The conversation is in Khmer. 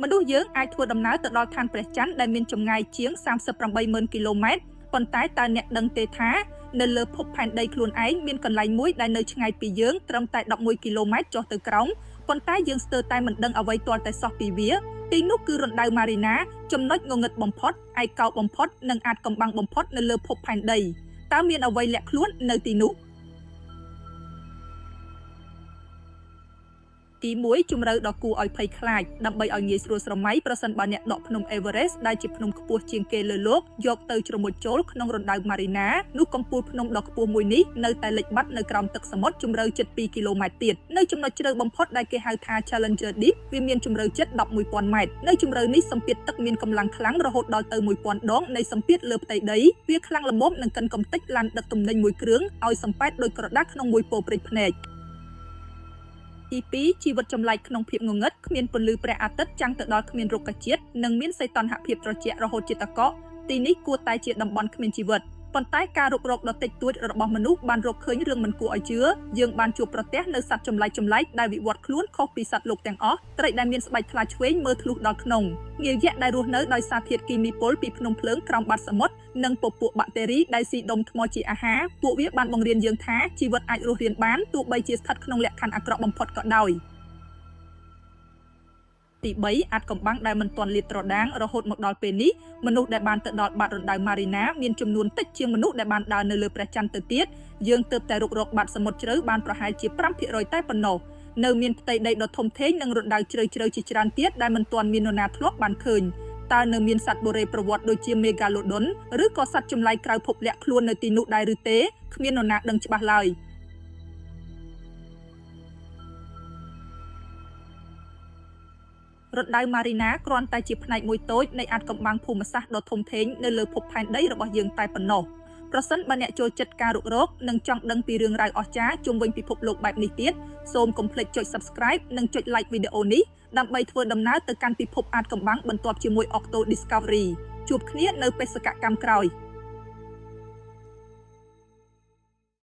មនុស្សយើងអាចធ្វើដំណើរទៅដល់ឋានព្រះច័ន្ទដែលមានចម្ងាយជាង 38,000 គីឡូម៉ែត្រប៉ុន្តែតើអ្នកដឹងទេថានៅលើភពផែនដីខ្លួនឯងមានកន្លែងមួយដែលនៅឆ្ងាយពីយើងត្រឹមតែ 11 គីឡូម៉ែត្រចុះទៅក្រោមប៉ុន្តែយើងស្ទើរតែមិនដឹងអ្វីទាល់តែសោះពីវាទីនោះគឺរណ្ដៅម៉ារីណាចំណុចងងឹតបំផុតឯកោបំផុតនិងអាចកំបាំងបំផុតនៅលើភពផែនដីតើមានអ្វីលាក់ខ្លួននៅទីនោះទី1ជំរឿដ៏គួរឲ្យភ័យខ្លាចដើម្បីឲ្យងាយស្រួលស្រមៃប្រសិនបើអ្នកដកភ្នំ Everest ដែលជាភ្នំខ្ពស់ជាងគេលើលោកយកទៅជ្រមុជចូលក្នុងរណ្ដៅ Marina នោះកំពូលភ្នំដ៏ខ្ពស់មួយនេះនៅតែលិចបាត់នៅក្រោមទឹកសមុទ្រជម្រៅជិត 2 គីឡូម៉ែត្រទៀតនៅចំណុចជ្រៅបំផុតដែលគេហៅថា Challenger Deep វាមានជម្រៅជិត 11,000 ម៉ែត្រនៅជម្រៅនេះសម្ពាធទឹកមានកម្លាំងខ្លាំងរហូតដល់ទៅ 1000 ដងនៃសម្ពាធលើផ្ទៃដីវាខ្លាំងល្មមនឹងកិនកំទេចឡានដឹកទំនិញមួយគ្រឿងឲ្យសំប៉ែតដោយក្រដាសក្នុងមួយពោព្រៃភ្នែកទី2ជីវិតចម្លែកក្នុងភាពងងឹតគ្មានពន្លឺព្រះអាទិត្យចាំងទៅដល់គ្មានរុក្ខជាតិនិងមានសីតុណ្ហភាពត្រជាក់រហូតជាតកកទីនេះគួរតែជាតំបន់គ្មានជីវិតប៉ុន្តែការរុករកដ៏តិចតួចរបស់មនុស្សបានរកឃើញរឿងមិនគួរឲ្យជឿយើងបានជួបប្រទះនៅសត្វចម្លែកដែលវិវត្តខ្លួនខុសពីសត្វលោកទាំងអស់ត្រីដែលមានស្បែកថ្លាឆ្វេងមើលធ្លុះដល់ក្នុងងាវយក្សដែលរស់នៅដោយសារធាតុគីមីពុលពីភ្នំភ្លើងក្រោមបាតសមុទ្រនិងពពួកបាក់តេរីដែលស៊ីដុំថ្មជាអាហារពួកវាបានបង្រៀនយើងថាជីវិតអាចរស់រានបានទោះបីជាស្ថិតក្នុងលក្ខខណ្ឌអាក្រក់បំផុតក៏ដោយទី3អាចកំបាំងដែលមិនទាន់លាតត្រដាងរហូតមកដល់ពេលនេះមនុស្សដែលបានទៅដល់បាតរណ្ដៅ Marina មានចំនួនតិចជាងមនុស្សដែលបានដើរនៅលើព្រះច័ន្ទទៅទៀតយើងទើបតែរុករកបាតសមុទ្រជ្រៅបានប្រហែលជា 5% តែប៉ុណ្ណោះនៅមានផ្ទៃដីដ៏ធំធេងនិងរណ្ដៅជ្រៅជាច្រើនទៀតដែលមិនទាន់មាននរណាធ្លាប់បានឃើញតើនៅមានសត្វបូរេប្រវត្តិដូចជា Megalodon ឬក៏សត្វចម្លែកក្រៅភពលាក់ខ្លួននៅទីនោះដែរឬទេគ្មាននរណាដឹងច្បាស់ឡើយរណ្ដៅ Marina គ្រាន់តែជាផ្នែកមួយតូចនៃអាថ៌កំបាំងភូមិសាស្ត្រដ៏ធំធេងនៅលើភពផែនដីរបស់យើងតែប៉ុណ្ណោះប្រសិនបើអ្នកចូលចិត្តការរុករកនិងចង់ដឹងពីរឿងរ៉ាវអស្ចារ្យជុំវិញពិភពលោកបែបនេះទៀតសូមកុំភ្លេចចុច Subscribe និងចុច Like វីដេអូនេះដើម្បីធ្វើដំណើរទៅកាន់ពិភពអាថ៌កំបាំងបន្ទាប់ជាមួយ Octo Discovery ជួបគ្នានៅបេសកកម្មក្រោយ